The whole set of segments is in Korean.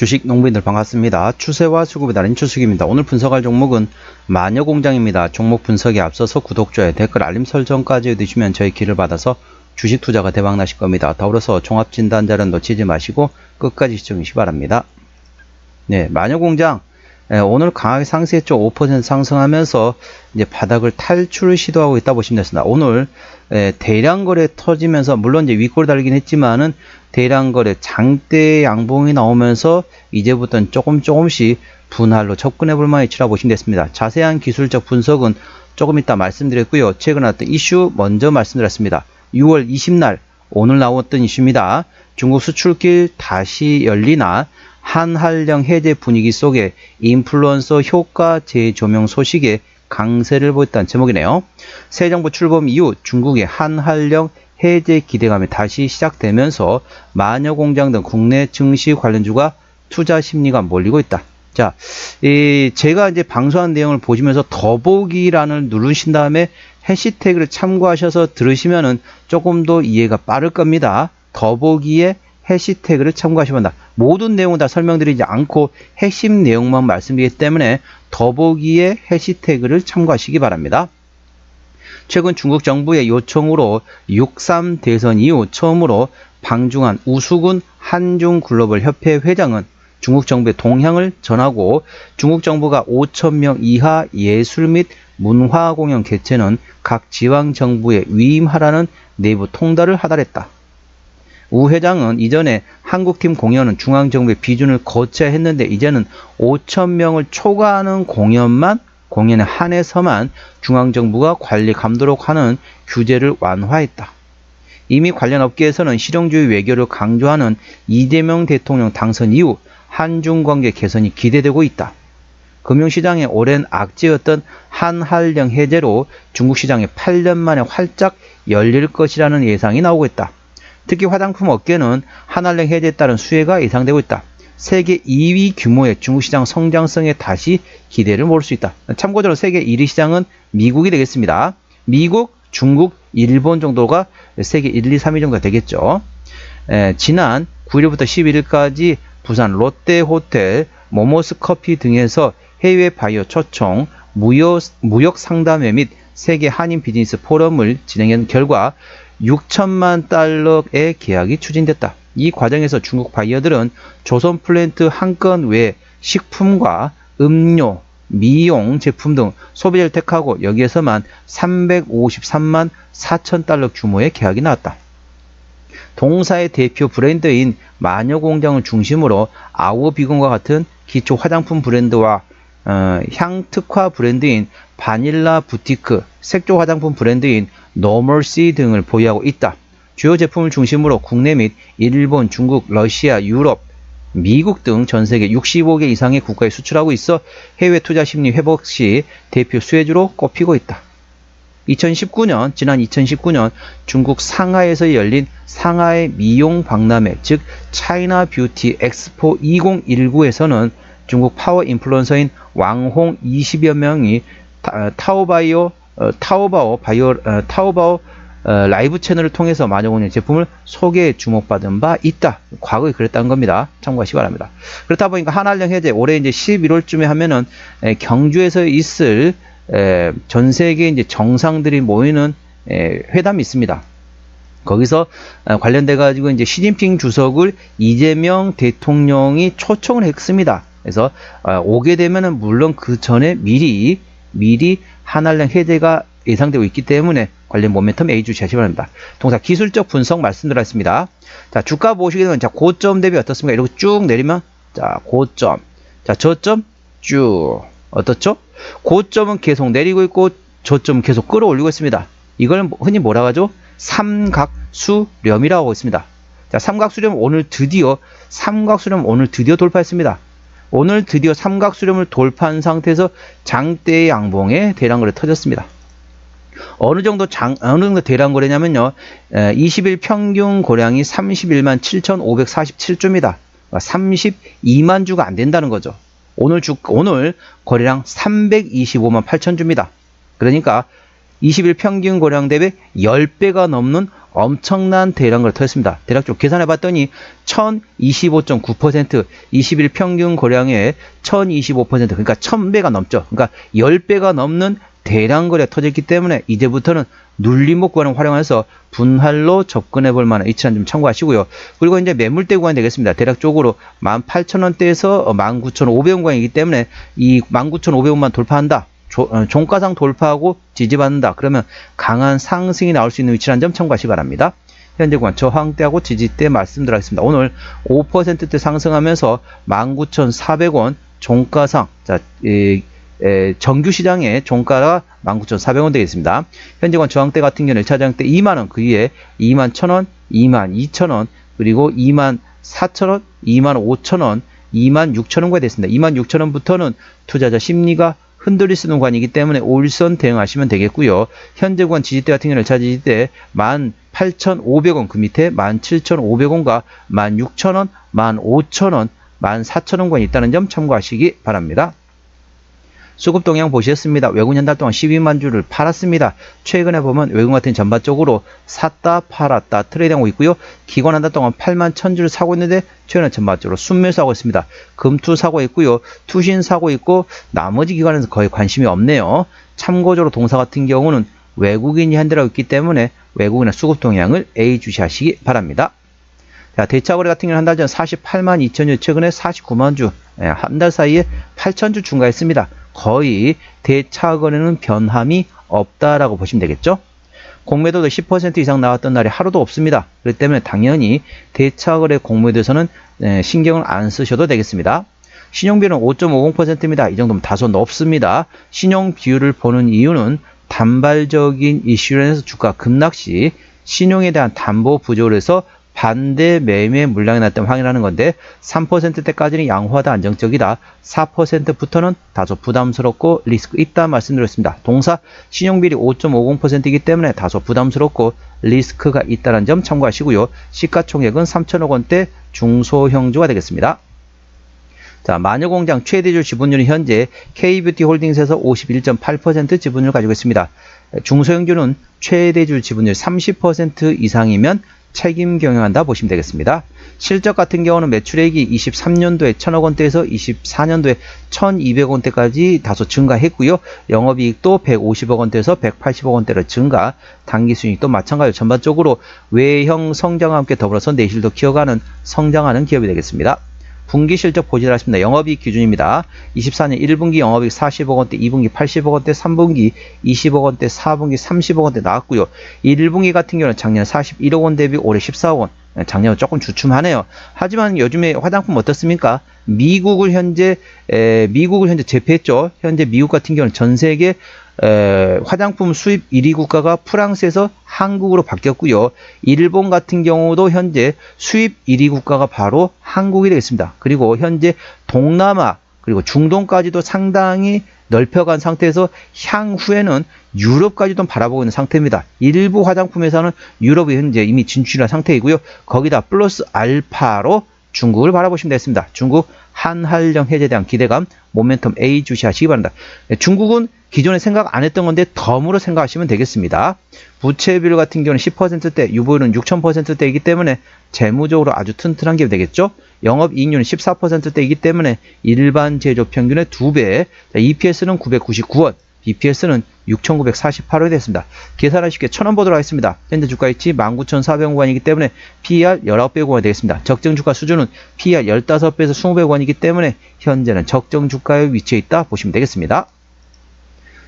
주식 농부인들 반갑습니다. 추세와 수급의 달인 추수기입니다. 오늘 분석할 종목은 마녀공장입니다. 종목 분석에 앞서서 구독, 좋아요, 댓글, 알림 설정까지 해두시면 저희 길을 받아서 주식 투자가 대박 나실 겁니다. 더불어서 종합진단자는 놓치지 마시고 끝까지 시청해 주시기 바랍니다. 네, 마녀공장 오늘 강하게 상승했죠. 5% 상승하면서 이제 바닥을 탈출을 시도하고 있다 보시면 되겠습니다. 오늘 대량 거래 터지면서 물론 이제 윗골 달긴 했지만은 대량 거래 장대 양봉이 나오면서 이제부터는 조금씩 분할로 접근해 볼 만한 위치라 보시면 되겠습니다. 자세한 기술적 분석은 조금 이따 말씀드렸고요. 최근에 나왔던 이슈 먼저 말씀드렸습니다. 6월 20날 오늘 나왔던 이슈입니다. 중국 수출길 다시 열리나 한한령 해제 분위기 속에 인플루언서 효과 재조명 소식에 강세를 보였다는 제목이네요. 새 정부 출범 이후 중국의 한한령 해제 기대감이 다시 시작되면서 마녀공장 등 국내 증시 관련주가 투자 심리가 몰리고 있다. 자, 제가 이제 방송한 내용을 보시면서 더보기란을 누르신 다음에 해시태그를 참고하셔서 들으시면은 조금 더 이해가 빠를 겁니다. 더보기에 해시태그를 참고하시면 된다. 모든 내용은 다 설명드리지 않고 핵심 내용만 말씀드리기 때문에 더보기에 해시태그를 참고하시기 바랍니다. 최근 중국 정부의 요청으로 6.3 대선 이후 처음으로 방중한 우수군 한중글로벌 협회 회장은 중국 정부의 동향을 전하고 중국 정부가 5,000명 이하 예술 및 문화 공연 개최는 각 지방 정부에 위임하라는 내부 통달을 하달했다. 우 회장은 이전에 한국팀 공연은 중앙정부의 비준을 거쳐야 했는데 이제는 5,000명을 초과하는 공연에 한해서만 중앙정부가 관리 감독을 하는 규제를 완화했다. 이미 관련 업계에서는 실용주의 외교를 강조하는 이재명 대통령 당선 이후 한중 관계 개선이 기대되고 있다. 금융시장의 오랜 악재였던 한한령 해제로 중국 시장이 8년 만에 활짝 열릴 것이라는 예상이 나오고 있다. 특히 화장품 업계는 한한령 해제에 따른 수혜가 예상되고 있다. 세계 2위 규모의 중국 시장 성장성에 다시 기대를 모을 수 있다. 참고적으로 세계 1위 시장은 미국이 되겠습니다. 미국, 중국, 일본 정도가 세계 1, 2, 3위 정도가 되겠죠. 지난 9일부터 11일까지 부산 롯데호텔, 모모스커피 등에서 해외 바이오 초청, 무역 상담회 및 세계 한인 비즈니스 포럼을 진행한 결과 6천만 달러의 계약이 추진됐다. 이 과정에서 중국 바이어들은 조선 플랜트 한 건 외에 식품과 음료, 미용 제품 등 소비자를 택하고 여기에서만 353만 4천 달러 규모의 계약이 나왔다. 동사의 대표 브랜드인 마녀공장을 중심으로 아워비건과 같은 기초 화장품 브랜드와 향 특화 브랜드인 바닐라 부티크, 색조 화장품 브랜드인 노멀시 등을 보유하고 있다. 주요 제품을 중심으로 국내 및 일본, 중국, 러시아, 유럽, 미국 등 전세계 65개 이상의 국가에 수출하고 있어 해외 투자 심리 회복 시 대표 수혜주로 꼽히고 있다. 지난 2019년 중국 상하이에서 열린 상하이 미용 박람회, 즉 차이나 뷰티 엑스포 2019에서는 중국 파워 인플루언서인 왕홍 20여 명이 타오바오 라이브 채널을 통해서 마녀공장 제품을 소개에 주목받은 바 있다. 과거에 그랬다는 겁니다. 참고하시기 바랍니다. 그렇다 보니까 한한령 해제 올해 이제 11월쯤에 하면은 경주에서 있을 전 세계 이제 정상들이 모이는 회담이 있습니다. 거기서 관련돼 가지고 이제 시진핑 주석을 이재명 대통령이 초청을 했습니다. 그래서 오게 되면은 물론 그 전에 미리 한한령 해제가 예상되고 있기 때문에 관련 모멘텀 A 주시하시기 바랍니다. 동사 기술적 분석 말씀드렸습니다. 자, 주가 보시게 되면 자, 고점 대비 어떻습니까? 이렇게 쭉 내리면 자, 고점. 자, 저점 쭉 어떻죠? 고점은 계속 내리고 있고 저점은 계속 끌어올리고 있습니다. 이걸 흔히 뭐라고 하죠? 삼각수렴이라고 하고 있습니다. 자, 삼각수렴 오늘 드디어 돌파했습니다. 오늘 드디어 삼각수렴을 돌파한 상태에서 장대 양봉에 대량거래 터졌습니다. 어느 정도 대량 거래냐면요. 20일 평균 거래량이 31만 7,547주입니다. 32만 주가 안 된다는 거죠. 오늘 거래량 325만 8천 주입니다. 그러니까 20일 평균 거래량 대비 10배가 넘는 엄청난 대량거래 터졌습니다. 대략적으로 계산해 봤더니 1025.9%, 20일 평균 거래량의 1025%, 그러니까 1000배가 넘죠. 그러니까 10배가 넘는 대량거래 터졌기 때문에 이제부터는 눌림목 구간을 활용해서 분할로 접근해 볼 만한 위치란 점 참고하시고요. 그리고 이제 매물대 구간이 되겠습니다. 대략적으로 18,000원대에서 19,500원 구간이기 때문에 이 19,500원만 돌파한다. 종가상 돌파하고 지지받는다. 그러면 강한 상승이 나올 수 있는 위치란 점 참고하시기 바랍니다. 현재 구간 저항대하고 지지대 말씀드리겠습니다. 오늘 5%대 상승하면서 19,400원 종가상, 자, 정규 시장의 종가가 19,400원 되겠습니다. 현재 구간 저항대 같은 경우는 1차 저항대 2만원, 그 위에 21,000원, 22,000원, 그리고 24,000원, 25,000원, 26,000원까지 됐습니다. 26,000원부터는 투자자 심리가 흔들릴 수 있는 구간이기 때문에 올선 대응하시면 되겠고요. 현재 구간 지지대 같은 경우는 1차 지지대 18,500원, 그 밑에 17,500원과 16,000원, 15,000원, 14,000원 구간이 있다는 점 참고하시기 바랍니다. 수급 동향 보셨습니다. 외국인 한 달 동안 12만 주를 팔았습니다. 최근에 보면 외국인 같은 전반적으로 샀다 팔았다 트레이드하고 있고요. 기관 한 달 동안 8만 1000주를 사고 있는데 최근에 전반적으로 순매수하고 있습니다. 금투 사고 있고요. 투신 사고 있고 나머지 기관에서 거의 관심이 없네요. 참고적으로 동사 같은 경우는 외국인이 한대라고 있기 때문에 외국인의 수급 동향을 예의주시하시기 바랍니다. 자, 대차 거래 같은 경우는 한 달 전 48만 2천주, 최근에 49만 주, 한 달 사이에 8천주 증가했습니다. 거의 대차 거래는 변함이 없다라고 보시면 되겠죠. 공매도도 10% 이상 나왔던 날이 하루도 없습니다. 그렇기 때문에 당연히 대차 거래 공매도에서는 신경을 안 쓰셔도 되겠습니다. 신용비율은 5.50%입니다. 이 정도면 다소 높습니다. 신용 비율을 보는 이유는 단발적인 이슈로 주가 급락 시 신용에 대한 담보 부족을 해서 반대 매매 물량이 났다면 확인하는 건데 3%대까지는 양호하다 안정적이다. 4%부터는 다소 부담스럽고 리스크 있다 말씀드렸습니다. 동사 신용비율이 5.50%이기 때문에 다소 부담스럽고 리스크가 있다는 점 참고하시고요. 시가총액은 3천억 원대 중소형주가 되겠습니다. 자, 마녀공장 최대주 지분율이 현재 K뷰티홀딩스에서 51.8% 지분율을 가지고 있습니다. 중소형주는 최대주 지분율 30% 이상이면 책임 경영한다 보시면 되겠습니다. 실적 같은 경우는 매출액이 23년도에 1000억 원대에서 24년도에 1200원대까지 다소 증가했고요. 영업이익도 150억 원대에서 180억 원대로 증가, 당기순이익도 마찬가지로 전반적으로 외형 성장과 함께 더불어서 내실도 키워가는 성장하는 기업이 되겠습니다. 분기 실적 보시도록 하겠습니다. 영업이익 기준입니다. 24년 1분기 영업이익 40억 원대, 2분기 80억 원대, 3분기 20억 원대, 4분기 30억 원대 나왔고요. 1분기 같은 경우는 작년 41억 원 대비 올해 14억 원. 작년은 조금 주춤하네요. 하지만 요즘에 화장품 어떻습니까? 미국을 현재 제패했죠. 현재 미국 같은 경우는 전 세계 화장품 수입 1위 국가가 프랑스에서 한국으로 바뀌었고요. 일본 같은 경우도 현재 수입 1위 국가가 바로 한국이 되겠습니다. 그리고 현재 동남아 그리고 중동까지도 상당히 넓혀간 상태에서 향후에는 유럽까지도 바라보고 있는 상태입니다. 일부 화장품 회사는 유럽에 현재 이미 진출한 상태이고요. 거기다 플러스 알파로 중국을 바라보시면 되겠습니다. 중국 한한령 해제에 대한 기대감, 모멘텀 A 주시하시기 바랍니다. 중국은 기존에 생각 안 했던 건데 덤으로 생각하시면 되겠습니다. 부채 비율 같은 경우는 10%대, 유보율은 6000%대이기 때문에 재무적으로 아주 튼튼한 게 되겠죠. 영업이익률은 14%대이기 때문에 일반 제조업 평균의 2배, EPS는 999원, BPS는 6,948원이 됐습니다. 계산하기 쉽게 1000원 보도록 하겠습니다. 현재 주가 위치 19,400원 구간이기 때문에 PER 19배 구간이 되겠습니다. 적정 주가 수준은 PER 15배에서 20배 구간이기 때문에 현재는 적정 주가에 위치해 있다 보시면 되겠습니다.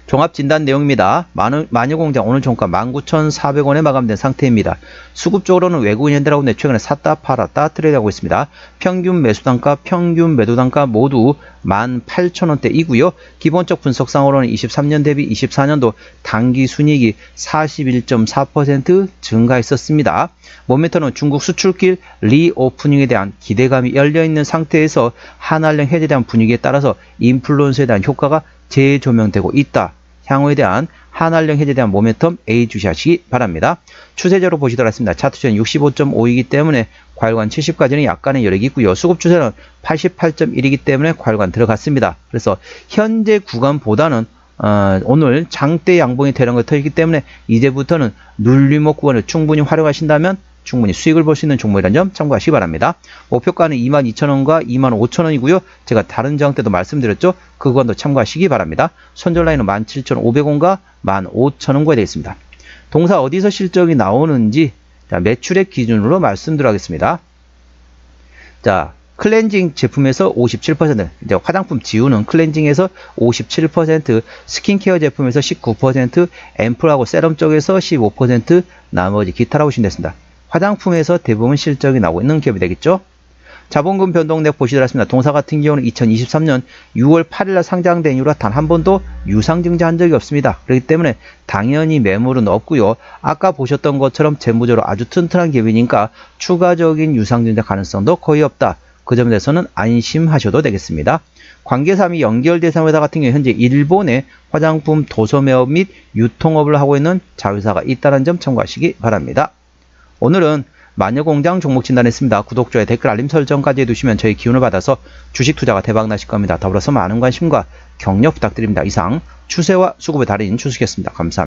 종합진단 내용입니다. 마녀공장 오늘 종가 19,400원에 마감된 상태입니다. 수급적으로는 외국인 현대라고 최근에 샀다 팔았다 트레이드하고 있습니다. 평균 매수단가, 평균 매도단가 모두 18,000원대이고요. 기본적 분석상으로는 23년 대비 24년도 당기순이익이 41.4% 증가했었습니다. 모멘텀은 중국 수출길 리오프닝에 대한 기대감이 열려있는 상태에서 한한령 해제에 대한 분위기에 따라서 인플루언서에 대한 효과가 재조명되고 있다. 향후에 대한 한한령 해제에 대한 모멘텀 A 주시하시기 바랍니다. 추세적으로 보시도록 하겠습니다. 차트 추세는 65.5이기 때문에 과열관 70까지는 약간의 여력이 있고요. 수급 추세는 88.1이기 때문에 과열관 들어갔습니다. 그래서 현재 구간보다는 오늘 장대 양봉이 되는 걸 터지기 때문에 이제부터는 눌림목 구간을 충분히 활용하신다면 충분히 수익을 볼 수 있는 종목이라는 점 참고하시기 바랍니다. 목표가는 22,000원과 25,000원이고요. 제가 다른 장 때도 말씀드렸죠. 그 구간도 참고하시기 바랍니다. 손절 라인은 17,500원과 15,000원과 되겠습니다. 동사 어디서 실적이 나오는지 자, 매출액 기준으로 말씀드리겠습니다. 자, 클렌징 제품에서 57%, 이제 화장품 지우는 클렌징에서 57%, 스킨케어 제품에서 19%, 앰플하고 세럼 쪽에서 15%, 나머지 기타라고 보시면 됐습니다. 화장품에서 대부분 실적이 나오고 있는 기업이 되겠죠. 자본금 변동액 보시도록 하겠습니다. 동사 같은 경우는 2023년 6월 8일날 상장된 이후로 단 한 번도 유상증자한 적이 없습니다. 그렇기 때문에 당연히 매물은 없고요. 아까 보셨던 것처럼 재무적으로 아주 튼튼한 기업이니까 추가적인 유상증자 가능성도 거의 없다. 그 점에 대해서는 안심하셔도 되겠습니다. 관계사 및 연결대상회사 같은 경우 현재 일본의 화장품 도소매업 및 유통업을 하고 있는 자회사가 있다는 점 참고하시기 바랍니다. 오늘은 마녀공장 종목 진단했습니다. 구독, 좋아요, 댓글, 알림 설정까지 해두시면 저희 기운을 받아서 주식 투자가 대박 나실 겁니다. 더불어서 많은 관심과 격려 부탁드립니다. 이상 추세와 수급의 달인 추수겠습니다. 감사합니다.